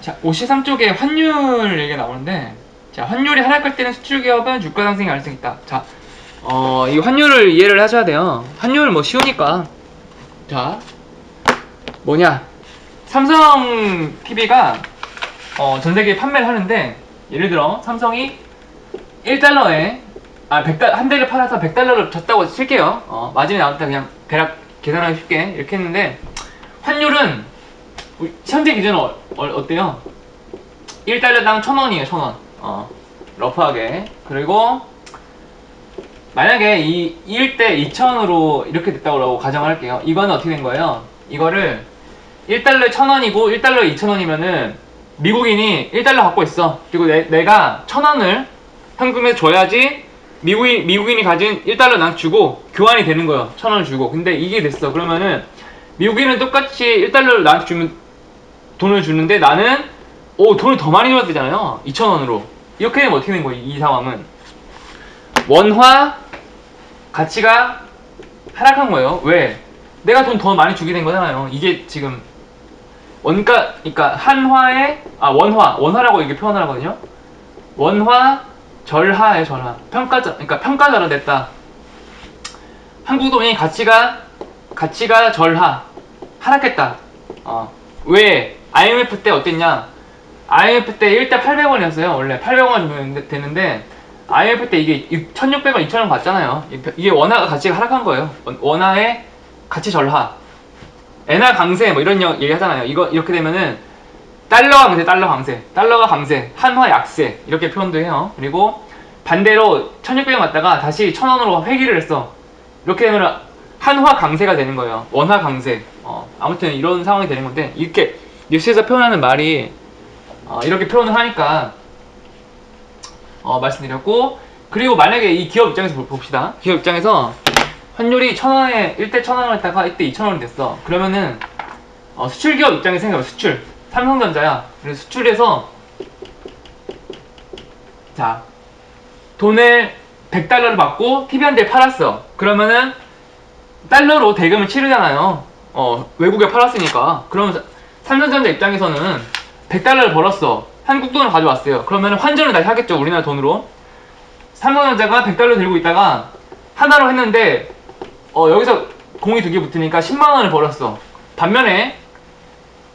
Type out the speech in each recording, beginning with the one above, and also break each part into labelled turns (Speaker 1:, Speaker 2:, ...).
Speaker 1: 자, 53쪽에 환율 얘기가 나오는데, 자, 환율이 하락할 때는 수출 기업은 주가 상승이 가능성이 있다. 자, 이 환율을 이해를 하셔야 돼요. 환율 뭐 쉬우니까. 자, 뭐냐. 삼성 TV가 전 세계에 판매를 하는데, 예를 들어 삼성이 1달러에 한 대를 팔아서 100달러를 줬다고 칠게요. 마진이 나올 때 그냥 대략 계산하기 쉽게 이렇게 했는데, 환율은 현재 기준은 어때요? 1달러당 1000원이에요. 1000원. 러프하게. 그리고 만약에 이 1대 2000으로 이렇게 됐다고 가정을 할게요. 이거는 어떻게 된 거예요? 이거를 1달러에 1000원이고 1달러에 2000원이면은 미국인이 1달러 갖고 있어. 그리고 내가 1000원을 현금에 줘야지 미국인이 가진 1달러 난 주고 교환이 되는 거예요. 1000원을 주고. 근데 이게 됐어. 그러면은 미국인은 똑같이 1달러를 나한테 주면 돈을 주는데 나는 돈을 더 많이 줘야 되잖아요. 2000원으로. 이렇게 되면 어떻게 된 거예요? 이 상황은 원화 가치가 하락한 거예요. 왜? 내가 돈 더 많이 주게 된 거잖아요. 이게 지금 원가, 그러니까 한화에 원화라고 이게 표현을 하거든요. 원화 절하에 절하. 그러니까 평가절하 됐다. 한국 돈이 가치가 절하. 하락했다. 왜? IMF 때 어땠냐? IMF 때 1대 800원이었어요. 원래 800원 주면 되는데 IMF 때 이게 1600원, 2000원 갔잖아요. 이게 원화가 가치가 하락한 거예요. 원화의 가치 절하. 엔화 강세 뭐 이런 얘기 하잖아요. 이렇게 되면은 달러가 강세, 한화 약세 이렇게 표현도 해요. 그리고 반대로 1600원 갔다가 다시 1000원으로 회귀를 했어. 이렇게 되면 한화 강세가 되는 거예요. 원화 강세. 아무튼 이런 상황이 되는 건데, 이렇게 뉴스에서 표현하는 말이 이렇게 표현을 하니까 말씀드렸고, 그리고 만약에 이 기업 입장에서 봅시다. 기업 입장에서 환율이 1000원에 1대 1000원을 했다가 이때 2000원이 됐어. 그러면은 수출 기업 입장에서 생각해봐. 수출 삼성전자야. 그래서 수출해서 자 돈을 100달러를 받고 TV 한 대를 팔았어. 그러면은 달러로 대금을 치르잖아요. 외국에 팔았으니까. 그러면 삼성전자 입장에서는 100달러를 벌었어. 한국 돈을 가져왔어요. 그러면 환전을 다시 하겠죠. 우리나라 돈으로. 삼성전자가 100달러 들고 있다가 하나로 했는데 여기서 공이 2개 붙으니까 10만원을 벌었어. 반면에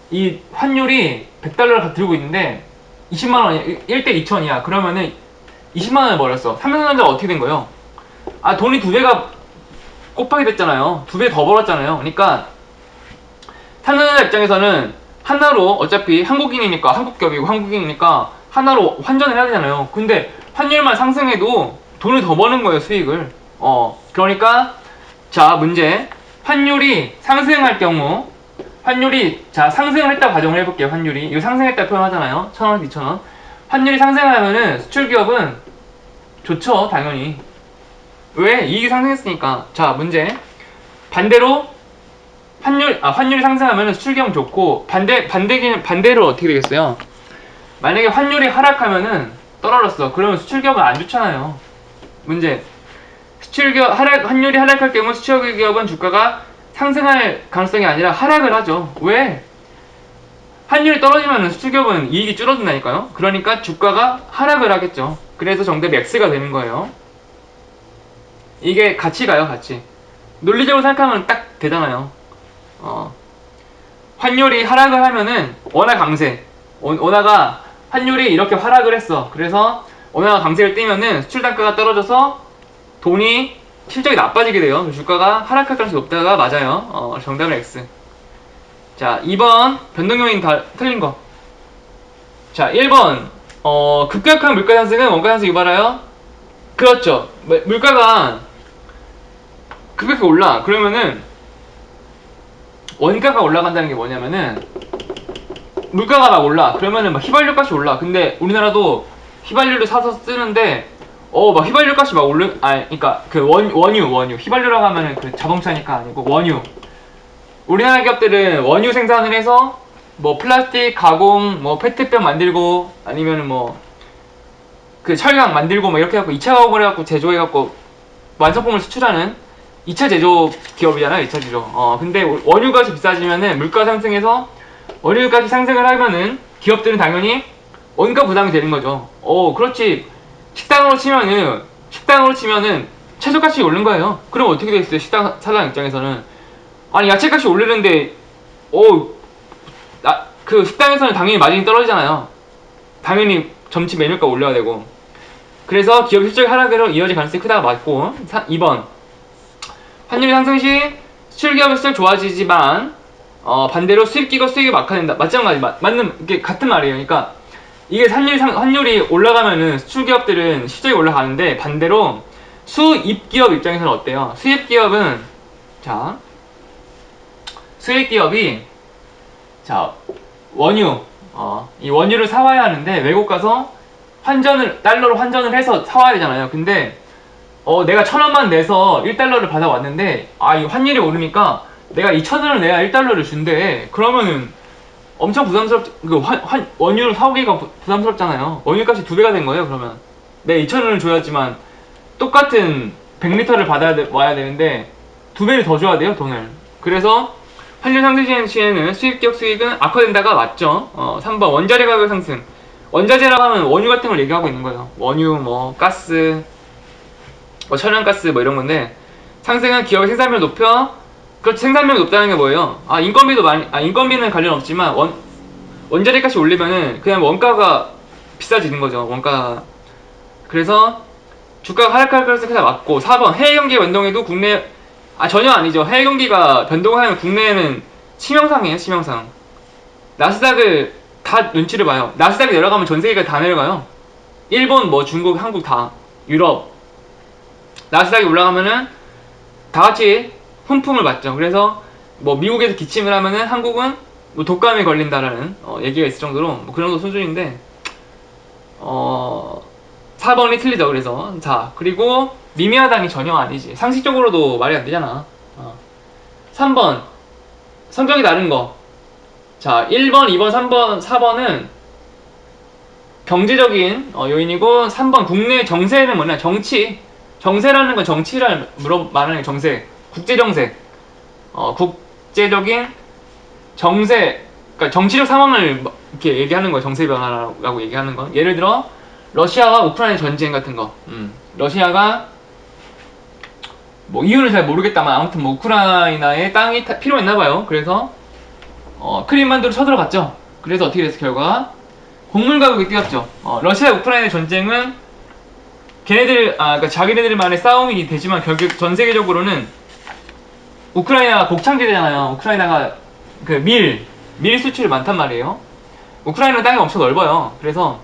Speaker 1: 이 환율이 100달러를 들고 있는데 20만원이야. 1대 2000이야. 그러면은 20만원을 벌었어. 삼성전자가 어떻게 된 거예요? 돈이 2배가 곱하기 됐잖아요. 2배 더 벌었잖아요. 그러니까 삼성전자 입장에서는 하나로 어차피 한국인이니까 하나로 환전을 해야 되잖아요. 근데 환율만 상승해도 돈을 더 버는 거예요. 수익을. 그러니까 자 문제, 환율이 상승할 경우 상승을 했다고 가정을 해볼게요. 환율이 이거 상승했다 표현하잖아요. 1000원, 2000원. 환율이 상승하면은 수출기업은 좋죠. 당연히. 왜? 이익이 상승했으니까. 자 문제, 반대로 환율이 상승하면 수출기업은 좋고, 반대로 어떻게 되겠어요? 만약에 환율이 하락하면은 떨어졌어. 그러면 수출기업은 안 좋잖아요. 문제, 환율이 하락할 경우 수출기업은 주가가 상승할 가능성이 아니라 하락을 하죠. 왜? 환율이 떨어지면 수출기업은 이익이 줄어든다니까요. 그러니까 주가가 하락을 하겠죠. 그래서 정답이 X가 되는 거예요. 이게 가치가요, 가치. 논리적으로 생각하면 딱 되잖아요. 환율이 하락을 하면은 원화 강세. 원화가 환율이 이렇게 하락을 했어. 그래서 원화가 강세를 띄면은 수출 단가가 떨어져서 돈이 실적이 나빠지게 돼요. 주가가 하락할 가능성이 높다가 맞아요. 정답은 X. 자, 2번 변동 요인 다 틀린 거. 자, 1번 급격한 물가 상승은 원가 상승 유발하여. 그렇죠. 물가가 급격하게 올라. 그러면은 원가가 올라간다는 게 뭐냐면은, 물가가 막 올라. 그러면은 막 휘발유 값이 올라. 근데 우리나라도 휘발유를 사서 쓰는데 막 휘발유 값이 막 그러니까 그 원유 휘발유라고 하면은 그 자동차니까 아니고 원유. 우리나라 기업들은 원유 생산을 해서 뭐 플라스틱 가공, 뭐 페트병 만들고, 아니면은 뭐 그 철강 만들고 뭐 이렇게 해갖고 2차 가공을 해갖고 제조해갖고 완성품을 수출하는 2차 제조 기업이잖아요. 2차 제조. 근데 원유값이 비싸지면은 물가 상승해서 원유값이 상승을 하면은 기업들은 당연히 원가 부담이 되는 거죠. 그렇지. 식당으로 치면은 채소값이 오른 거예요. 그럼 어떻게 되겠어요? 식당 사장 입장에서는. 아니, 야채값이 오르는데, 그 식당에서는 당연히 마진이 떨어지잖아요. 당연히 점치 메뉴가 올려야 되고. 그래서 기업 실적 하락으로 이어질 가능성이 크다가 맞고. 2번. 환율이 상승 시 수출기업의 실적 좋아지지만, 반대로 수입기업 수익이 악화된다. 마찬가지, 맞는, 이게 같은 말이에요. 그러니까, 이게 환율이 올라가면은 수출기업들은 실적이 올라가는데, 반대로 수입기업 입장에서는 어때요? 수입기업은, 수입기업이, 원유, 이 원유를 사와야 하는데, 외국 가서 달러로 환전을 해서 사와야 되잖아요. 근데, 내가 1,000원만 내서 1달러를 받아왔는데, 이 환율이 오르니까 내가 2,000원을 내야 1달러를 준대. 그러면은 엄청 원유를 사오기가 부담스럽잖아요. 원유값이 2배가 된 거예요, 그러면. 내가 2,000원을 줘야지만 똑같은 100리터를 와야 되는데 2배를 더 줘야 돼요, 돈을. 그래서 환율 상승 시에는 수입기업 수익은 악화된다가 맞죠. 3번 원자재 가격 상승. 원자재라고 하면 원유 같은 걸 얘기하고 있는 거예요. 원유, 가스, 천연가스 이런 건데, 상승은 기업의 생산비를 높여. 그렇지, 생산비가 높다는 게 뭐예요? 인건비는 관련 없지만 원자재 값이 올리면은 그냥 원가가 비싸지는 거죠. 원가가. 그래서 주가가 하락할 가능성이 맞고. 4번 해외 경기 변동에도 국내 전혀 아니죠. 해외 경기가 변동하면 국내에는 치명상이에요. 치명상. 나스닥을 다 눈치를 봐요. 나스닥이 내려가면 전 세계가 다 내려가요. 일본, 중국, 한국 다, 유럽. 나스닥이 올라가면은 다 같이 훈풍을 맞죠. 그래서 미국에서 기침을 하면은 한국은 독감에 걸린다라는 얘기가 있을 정도로 그 정도 수준인데, 4번이 틀리죠. 그래서 그리고 미미하다니 전혀 아니지. 상식적으로도 말이 안 되잖아. 3번 성격이 다른 거. 1번, 2번, 3번, 4번은 경제적인 요인이고, 3번 국내 정세는 뭐냐? 정세라는 건 정치를 말하는 게 정세. 국제정세. 국제적인 정세, 그러니까 정치적 상황을 이렇게 얘기하는 거예요. 정세 변화라고 얘기하는 건. 예를 들어 러시아와 우크라이나 전쟁 같은 거. 러시아가 이유는 잘 모르겠다만 아무튼 우크라이나에 땅이 필요했나 봐요. 그래서 크림반도로 쳐들어갔죠. 그래서 어떻게 됐어? 결과 곡물 가격이 뛰었죠. 러시아 우크라이나 전쟁은 그러니까 자기네들만의 싸움이 되지만 결국 전 세계적으로는 우크라이나가 곡창지대잖아요. 우크라이나가 밀 수출이 많단 말이에요. 우크라이나 땅이 엄청 넓어요. 그래서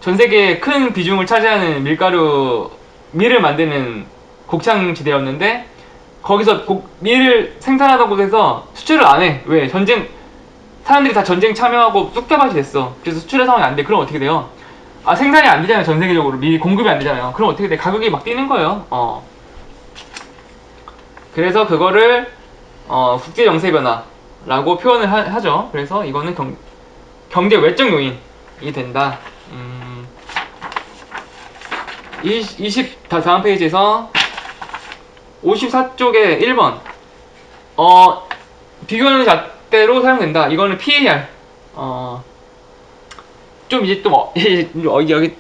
Speaker 1: 전 세계에 큰 비중을 차지하는 밀을 만드는 곡창지대였는데, 거기서 밀을 생산하던 곳에서 수출을 안 해. 왜? 사람들이 다 전쟁 참여하고 쑥대밭이 됐어. 그래서 수출의 상황이 안 돼. 그럼 어떻게 돼요? 생산이 안 되잖아요. 전 세계적으로 밀 공급이 안 되잖아요. 그럼 어떻게 돼? 가격이 막 뛰는 거예요. 그래서 그거를 국제 정세 변화라고 표현을 하죠. 그래서 이거는 경제 외적 요인이 된다. 다음 페이지에서 54쪽에 1번 비교하는 잣대로 사용된다. 이거는 PAR. 좀 이제 또 여기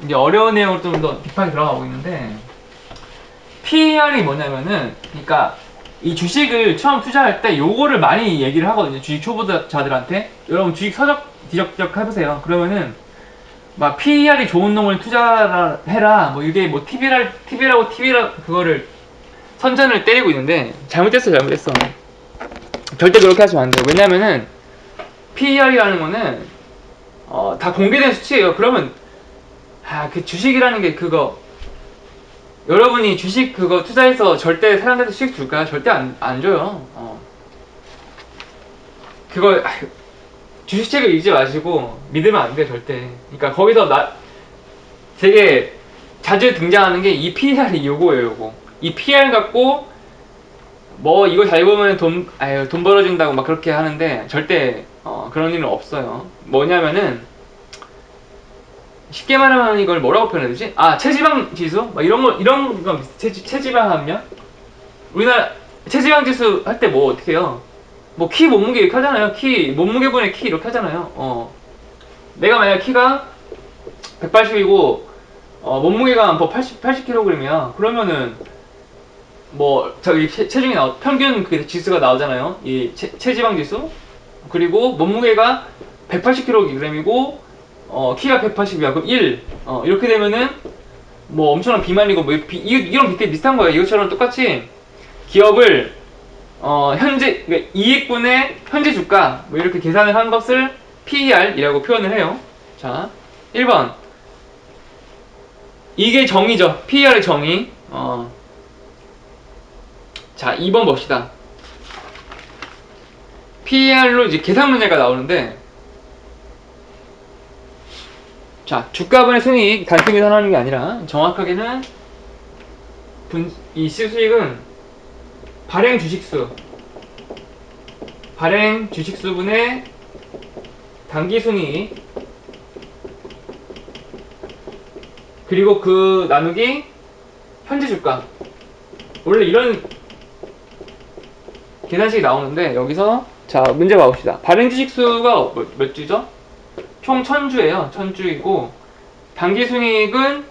Speaker 1: 이제 어려운 내용으로 좀 더 딥하게 들어가고 있는데, PAR이 뭐냐면은, 그러니까 이 주식을 처음 투자할 때 요거를 많이 얘기를 하거든요. 주식 초보자들한테. 여러분 주식 서적 뒤적뒤적 해보세요. 그러면은 막 PER이 좋은 놈을 투자해라, 이게 TV라고 그거를 선전을 때리고 있는데, 잘못됐어. 절대 그렇게 하시면 안 돼요. 왜냐면은 PER이라는 거는 다 공개된 수치예요. 그러면 그 주식이라는 게 여러분이 주식 그거 투자해서 절대 사람들한테 수익 줄까요? 절대 안 줘요. 주식책을 읽지 마시고 믿으면 안 돼, 절대. 그러니까 거기서 되게 자주 등장하는 게 이 PR이 요거예요. 이 PR 갖고 이거 잘 보면 돈 벌어준다고 막 그렇게 하는데, 절대 그런 일은 없어요. 뭐냐면은 쉽게 말하면 이걸 뭐라고 표현해야 되지? 체지방 지수? 이런 거 체지방 함량? 우리나라 체지방 지수 할 때 어떻게 해요? 뭐 키 몸무게 이렇게 하잖아요. 키 몸무게분의 키 이렇게 하잖아요. 내가 만약 키가 180이고 몸무게가 뭐 80kg이야. 그러면은 뭐 저기 체중이 평균 그 지수가 나오잖아요. 이 체지방 지수. 그리고 몸무게가 180kg이고 키가 180이야. 그럼 1. 이렇게 되면은 뭐 엄청난 비만이고 뭐 이런 비슷한 거예요. 이것처럼 똑같이 기업을 현재 이익분의 현재 주가 뭐 이렇게 계산을 한 것을 PER이라고 표현을 해요. 자, 1번. 이게 정의죠. PER의 정의. 자, 2번 봅시다. PER로 이제 계산 문제가 나오는데, 자, 주가분의 순이익 단순 계산하는 게 아니라 정확하게는 이 수익은 발행 주식수분의 단기 순이익 그리고 그 나누기 현재 주가. 원래 이런 계산식이 나오는데 여기서 자 문제 봐봅시다. 발행 주식수가 몇 주죠? 총 1000주예요. 1000주이고 단기 순이익은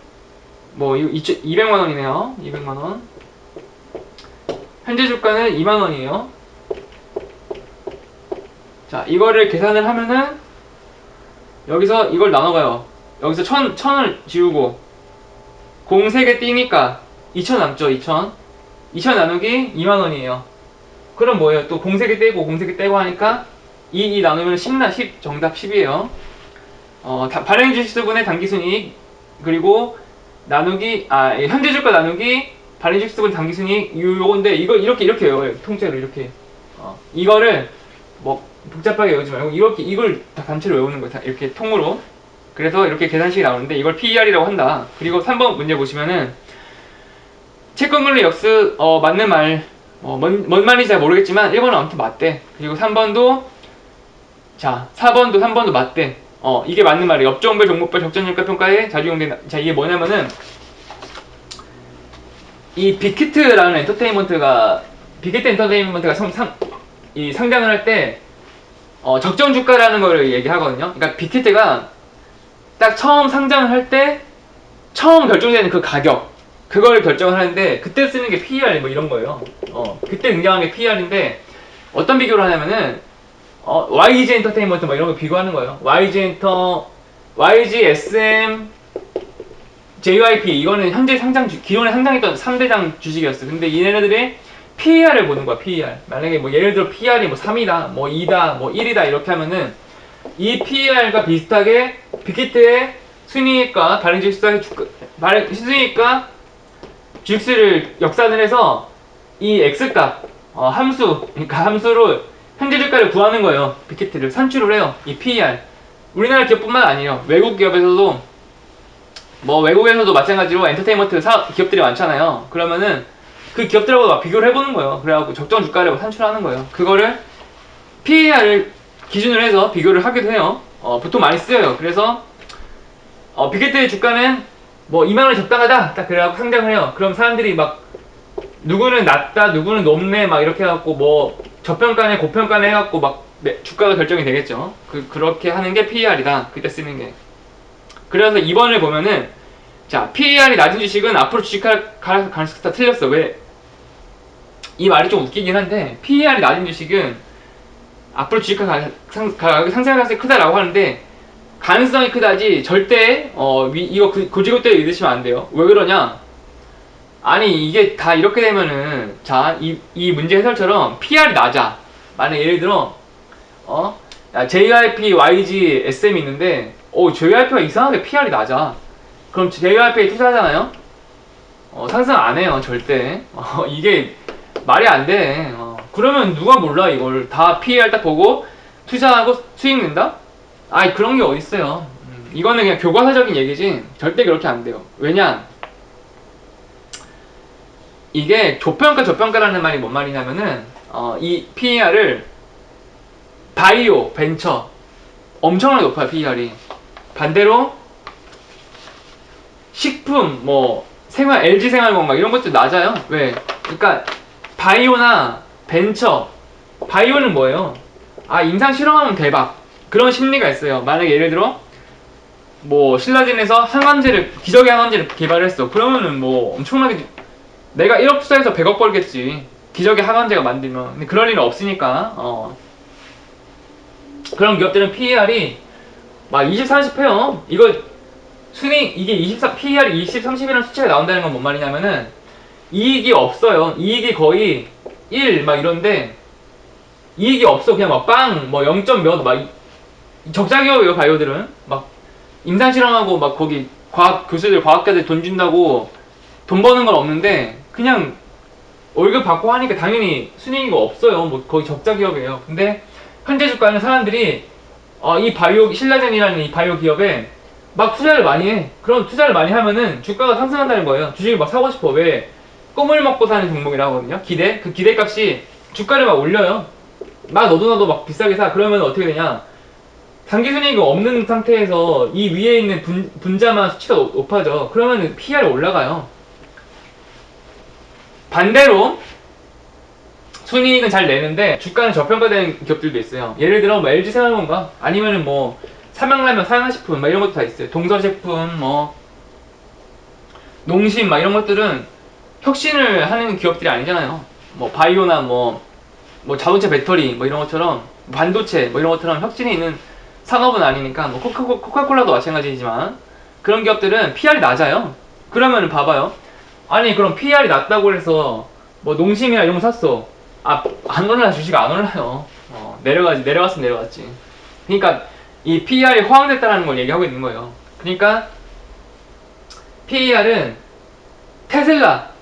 Speaker 1: 뭐 200만원이네요. 200만원. 현재 주가는 2만원이에요. 자, 이거를 계산을 하면은 여기서 이걸 나눠가요. 여기서 1000을 지우고 공 3개 띄니까 2000 남죠. 2000 나누기 2만원이에요. 그럼 뭐예요? 또 공 3개 떼고 공 3개 떼고 하니까 2 나누면 10 정답 10이에요. 발행 주식수분의 단기순이익 그리고 나누기 현재 주가 나누기 발행 주식수분 단기순이익 요건데 이렇게 외워요. 통째로 이렇게. 이거를 뭐 복잡하게 외우지 말고 이걸 다 단체로 외우는 거예요. 이렇게 통으로. 그래서 이렇게 계산식이 나오는데 이걸 PER이라고 한다. 그리고 3번 문제 보시면은 채권금리 역수 맞는 말 뭔 말인지 잘 모르겠지만 1번은 아무튼 맞대. 그리고 3번도 자 4번도 3번도 맞대. 이게 맞는 말이에요. 업종별 종목별 적정유가 평가에 자주 이용된. 자 이게 뭐냐면은 이 빅히트라는 엔터테인먼트가 이 상장을 할 때 적정 주가라는 거를 얘기하거든요. 그러니까 빅히트가 딱 처음 상장을 할 때 처음 결정되는 그 가격 그걸 결정을 하는데 그때 쓰는 게 PER 뭐 이런 거예요. 그때 등장하는 게 PER인데 어떤 비교를 하냐면은 YG 엔터테인먼트 뭐 이런 거 비교하는 거예요. YG, SM, JYP 이거는 현재 기존에 상장했던 3대장 주식이었어. 근데 얘네들의 PER을 보는 거야. PER. 만약에 뭐 예를 들어 PER이 뭐 3이다, 뭐 2다, 뭐 1이다 이렇게 하면은 이 PER과 비슷하게 빅히트의 순이익과 발행 주식수의 순이익과 주식수를 역산을 해서 이 X값 그러니까 함수로 현재 주가를 구하는 거예요. 빅히트를 산출을 해요. 이 PER. 우리나라 기업뿐만 아니에요. 외국 기업에서도 외국에서도 마찬가지로 엔터테인먼트 기업들이 많잖아요. 그러면은 그 기업들하고 막 비교를 해보는 거예요. 그래갖고 적정 주가를 산출하는 거예요. 그거를 PER을 기준으로 해서 비교를 하기도 해요. 보통 많이 쓰여요. 그래서 빅히트의 주가는 뭐 2만원이 적당하다 딱 그래갖고 상장을 해요. 그럼 사람들이 막 누구는 낮다 누구는 높네 막 이렇게 해갖고 뭐 저평가네 고평가네 해갖고 막 주가가 결정이 되겠죠. 그렇게 하는 게 PER이다. 그때 쓰는 게. 그래서 2번을 보면은 자 PER이 낮은 주식은 앞으로 주식할 가능성이 다 틀렸어. 왜? 이 말이 좀 웃기긴 한데 PER이 낮은 주식은 앞으로 주식할 가격이 상승할 가능성이 크다라고 하는데 가능성이 크다지 절대 이거 고지고대로 믿으시면 안 돼요. 왜 그러냐? 아니 이게 다 이렇게 되면은 자 이 문제 해설처럼 PER이 낮아. 만약 예를 들어 JYP, YG, SM이 있는데 JYP가 이상하게 PER이 낮아. 그럼 JYP에 투자하잖아요? 상승 안 해요 절대. 이게 말이 안 돼. 그러면 누가 몰라 이걸 다 PER 딱 보고 투자하고 수익 낸다? 아이 그런 게 어딨어요. 이거는 그냥 교과서적인 얘기지 절대 그렇게 안 돼요. 왜냐? 이게 저평가라는 말이 뭔 말이냐면은 이 PER을 바이오, 벤처 엄청나게 높아요. PER이. 반대로 식품, 뭐 LG 생활건강 이런 것도 낮아요. 왜? 그러니까 바이오나 벤처 바이오는 뭐예요? 아, 임상 실험하면 대박. 그런 심리가 있어요. 만약에 예를 들어 뭐 신라진에서 항암제를, 기적의 항암제를 개발했어. 그러면은 뭐 엄청나게, 내가 1억 투자해서 100억 벌겠지. 기적의 항암제가 만들면. 근데 그럴 일은 없으니까. 그런 기업들은 PER이 막 20, 30회요. 이거 이게 24, PER이 20, 30이라는 수치가 나온다는 건 뭔 말이냐면은 이익이 없어요. 이익이 거의 1 막 이런데 이익이 없어. 그냥 막 빵 뭐 0. 몇 막 적자 기업이에요. 바이오들은 막 임상 실험하고 막 거기 교수들 과학자들 돈 준다고 돈 버는 건 없는데 그냥 월급 받고 하니까 당연히 순이익이 없어요. 뭐 거의 적자 기업이에요. 근데 현재 주가는 사람들이 이 바이오 신라젠이라는 이 바이오 기업에 막 투자를 많이 해. 그럼 투자를 많이 하면은 주가가 상승한다는 거예요. 주식을 막 사고 싶어. 왜? 꿈을 먹고 사는 종목이라고 하거든요. 그 기대값이 주가를 막 올려요. 막 너도 막 비싸게 사. 그러면 어떻게 되냐? 단기 순이익이 없는 상태에서 이 위에 있는 분자만 수치가 높아져. 그러면 PR이 올라가요. 반대로 순이익은 잘 내는데 주가는 저평가된 기업들도 있어요. 예를 들어 뭐 LG생활건강 아니면은 뭐 삼양라면, 사양식품 막 이런 것도 다 있어요. 동서식품, 뭐 농심 막 이런 것들은 혁신을 하는 기업들이 아니잖아요. 뭐 바이오나 뭐 자동차 배터리 뭐 이런 것처럼 반도체 뭐 이런 것처럼 혁신이 있는 산업은 아니니까 뭐 코카콜라도 마찬가지지만 그런 기업들은 PR이 낮아요. 그러면 봐봐요. 아니 그럼 PR이 낮다고 해서 뭐 농심이나 이런 거 샀어. 안 올라요. 주식 안 올라요. 내려갔으면 내려갔지. 그러니까 이 PER이 호황됐다는 걸 얘기하고 있는 거예요. 그러니까 PER은 테슬라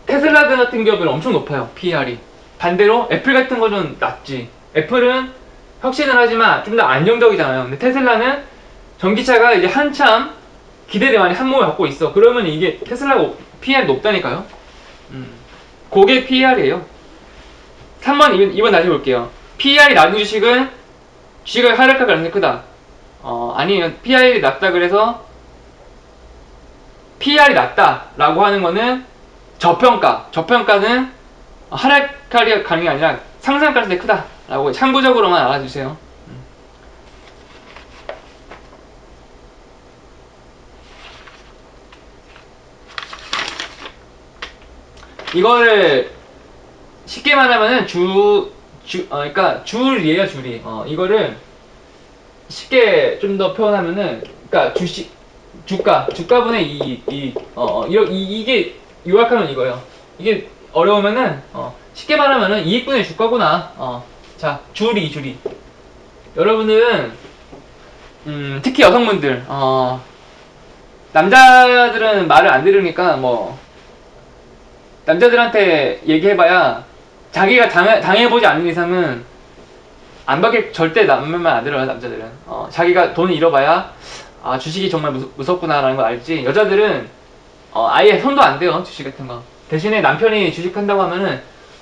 Speaker 1: 같은 기업은 엄청 높아요. PER이. 반대로 애플 같은 거는 낮지. 애플은 혁신을 하지만 좀 더 안정적이잖아요. 근데 테슬라는 전기차가 이제 한참 기대를 많이 한몸에 갖고 있어. 그러면 이게 테슬라가 PER이 높다니까요. 그게 PER이에요. 3번, 2번 다시 볼게요. PER이 낮은 주식은 주식을 하락할 가능성이 크다. 아니면 PER이 낮다 그래서 PER이 낮다라고 하는 거는 저평가. 저평가는 하락할 가능성이 아니라 상승할 가능성이 크다라고 참고적으로만 알아주세요. 이거를 쉽게 말하면은 그러니까 줄이에요, 줄이. 이거를 쉽게 좀 더 표현하면은, 그러니까 주가분의 이게 요약하면 이거예요. 이게 어려우면은, 쉽게 말하면은 이익분의 주가구나. 자, 줄이. 여러분들은, 특히 여성분들, 남자들은 말을 안 들으니까, 남자들한테 얘기해봐야 자기가 당해보지 않는 이상은 안 받길 절대 남만 안 들어요. 남자들은 자기가 돈을 잃어봐야 주식이 정말 무섭구나라는 걸 알지. 여자들은 아예 손도 안 대요. 주식 같은 거. 대신에 남편이 주식한다고 하면은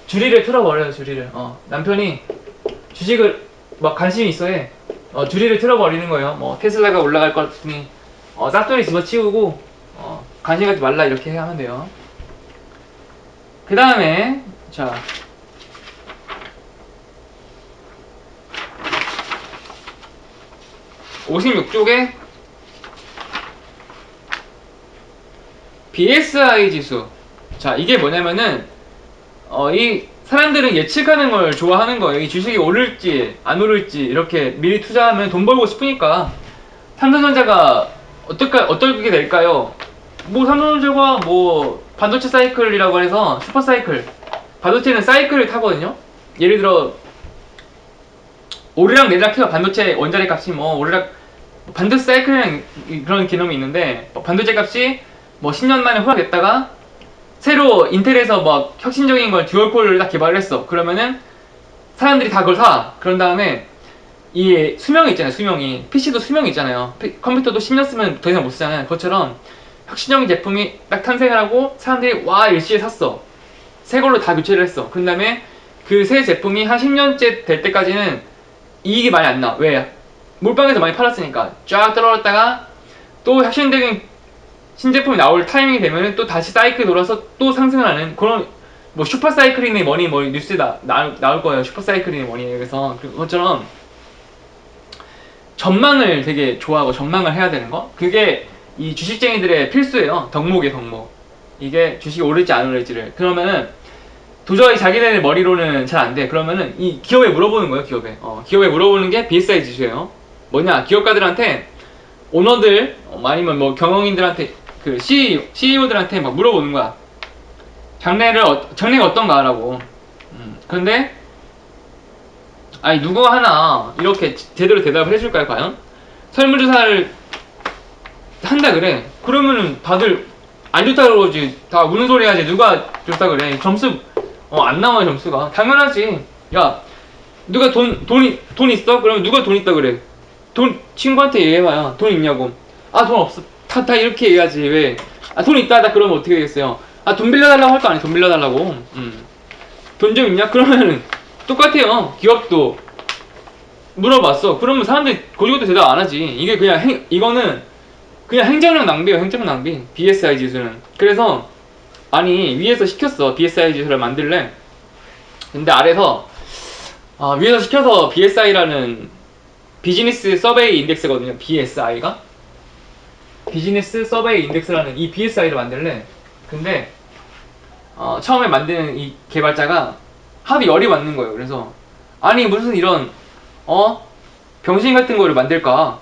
Speaker 1: 주리를 틀어버려요. 주리를. 남편이 주식을 막 관심이 있어 해. 주리를 틀어버리는 거예요. 테슬라가 올라갈 것 같으니 싹소리 집어치우고 관심 갖지 말라 이렇게 하면 돼요. 그 다음에 자, (56쪽에) BSI 지수. 자, 이게 뭐냐면은 이 사람들은 예측하는 걸 좋아하는 거예요. 이 주식이 오를지 안 오를지 이렇게 미리 투자하면 돈 벌고 싶으니까. 삼성전자가 어떻게 될까요? 삼성전자가 반도체 사이클이라고 해서 슈퍼 사이클. 반도체는 사이클을 타거든요. 예를 들어 오르락내리락 해서 반도체 원자재 값이 반도체 사이클이라는 그런 개념이 있는데 반도체 값이 10년 만에 후락됐다가 새로 인텔에서 혁신적인 걸 듀얼코어를 딱 개발을 했어. 그러면은 사람들이 다 그걸 사. 그런 다음에 이 수명이 있잖아요. 수명이. PC도 수명이 있잖아요. 컴퓨터도 10년 쓰면 더 이상 못 쓰잖아요. 그것처럼 혁신적인 제품이 딱 탄생을 하고 사람들이 일시에 샀어. 새 걸로 다 교체를 했어. 그런 다음에 그 새 제품이 한 10년째 될 때까지는 이익이 많이 안 나. 왜? 몰빵에서 많이 팔았으니까. 쫙 떨어졌다가 또 혁신적인 신제품이 나올 타이밍이 되면은 또 다시 사이클 돌아서 또 상승을 하는 그런 뭐 슈퍼사이클인의 머니 뭐 뉴스에 나올 거예요. 슈퍼사이클인의 머니. 그래서 그것처럼 전망을 되게 좋아하고 전망을 해야 되는 거, 그게 이 주식쟁이들의 필수예요. 덕목이에요, 덕목. 이게 주식이 오를지 안 오를지를. 그러면은 도저히 자기네 머리로는 잘 안 돼. 그러면은 이 기업에 물어보는 거예요. 기업에 물어보는 게 BSI 지수예요. 뭐냐, 기업가들한테, 오너들 아니면 뭐 경영인들한테, 그 CEO들한테 막 물어보는 거야. 장래가 어떤가라고. 그런데 아니 누구 하나 이렇게 제대로 대답을 해줄까요 과연? 설문조사를 한다 그래. 그러면은 다들 안 좋다 그러지. 다 우는 소리 하지. 누가 좋다 그래. 점수 안 나와요. 점수가 당연하지. 야, 누가 돈 있어? 그러면 누가 돈 있다 그래. 친구한테 얘기해봐요. 돈 있냐고. 아, 돈 없어. 다 이렇게 얘기하지. 왜? 아, 돈 있다 하다 그러면 어떻게 되겠어요? 아, 돈 빌려달라고 할 거 아니야. 돈 빌려달라고. 돈 좀 있냐? 그러면 똑같아요. 기업도 물어봤어. 그러면 사람들이 고지고대 대답 안 하지. 이게 이거는 그냥 행정력 낭비예요. 행정력 낭비. BSI 지수는. 그래서 아니 위에서 시켰어. BSI 지수를 만들래. 근데 아래서 위에서 시켜서 BSI라는 비즈니스 서베이 인덱스거든요. BSI가 비즈니스 서베이 인덱스라는 이 BSI를 만들래. 근데 처음에 만드는 이 개발자가 하도 열이 받는 거예요. 그래서 아니 무슨 이런 병신 같은 거를 만들까?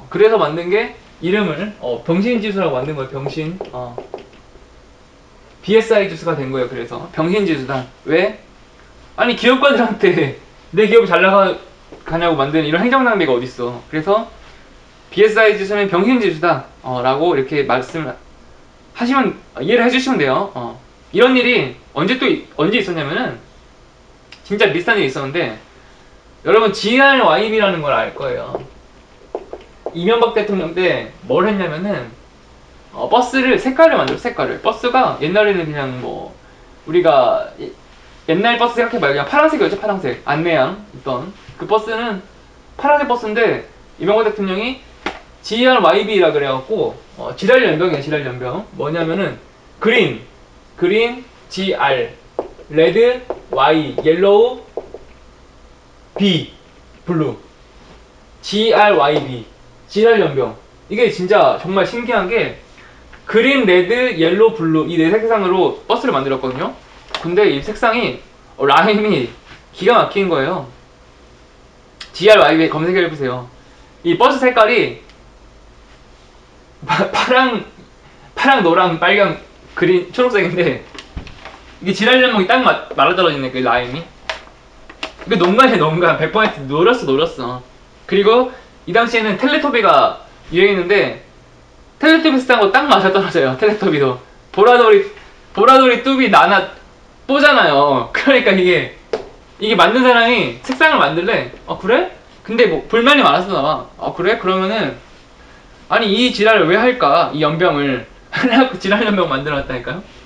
Speaker 1: 그래서 만든 게 이름을 병신 지수라고 만든 거예요. 병신. BSI 지수가 된 거예요. 그래서 병신 지수다. 왜? 아니 기업가들한테 내 기업이 잘 나가냐고 만드는 이런 행정 낭비가 어딨어. 그래서 BSI 지수는 병신 지수다. 라고 이렇게 말씀을 하시면 이해를 해주시면 돼요. 이런 일이 언제 있었냐면은 진짜 비슷한 일이 있었는데, 여러분 GRYB라는 걸 알 거예요. 이명박 대통령 때 뭘 했냐면은 버스를 색깔을 만들었어. 색깔을. 버스가 옛날에는 그냥 뭐 우리가 옛날 버스 생각해봐요. 그냥 파란색이었죠. 파란색 안내양 있던 그 버스는 파란색 버스인데 이명박 대통령이 GRYB라 그래갖고 지랄 연병이에요. 지랄 연병. 뭐냐면은 그린 GR, 레드 Y, 옐로우 B, 블루, GRYB, 지랄 연병. 이게 진짜 정말 신기한 게 그린, 레드, 옐로우, 블루 이 네 색상으로 버스를 만들었거든요. 근데 이 색상이 라임이 기가 막힌 거예요. GRYB 검색해보세요. 이 버스 색깔이 파랑, 노랑, 빨강, 그린, 초록색인데 이게 지랄 연병이 딱 맞아떨어지네. 그 라임이. 이거 농간이야. 농간. 100% 노렸어. 그리고 이 당시에는 텔레토비가 유행했는데 텔레토비 색상하고 딱 맞아떨어져요. 텔레토비도 보라돌이 뚜비 나나 뽀잖아요. 그러니까 이게 만든 사람이 색상을 만들래. 그래? 근데 뭐 불만이 많았었나 봐. 그래? 그러면은 아니 이 지랄을 왜 할까? 이 연병을 하려고 지랄 연병 만들어놨다니까요.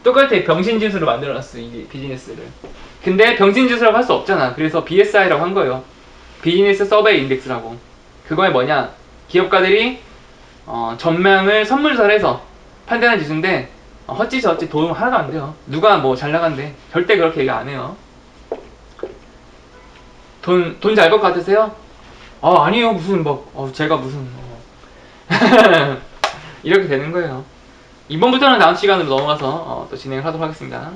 Speaker 1: 똑같아. 병신지수로 만들어놨어. 이 비즈니스를. 근데 병신지수라고 할 수 없잖아. 그래서 BSI라고 한 거예요. 비즈니스 서베이 인덱스라고. 그거에 뭐냐, 기업가들이 전망을 선물조사를 해서 판단한 지수인데 헛짓이 도움 하나도 안 돼요. 누가 뭐 잘 나간대. 절대 그렇게 얘기 안 해요. 돈 잘 벌 것 같으세요? 아니요. 무슨 제가 무슨 이렇게 되는 거예요. 이번부터는 다음 시간으로 넘어가서 또 진행을 하도록 하겠습니다.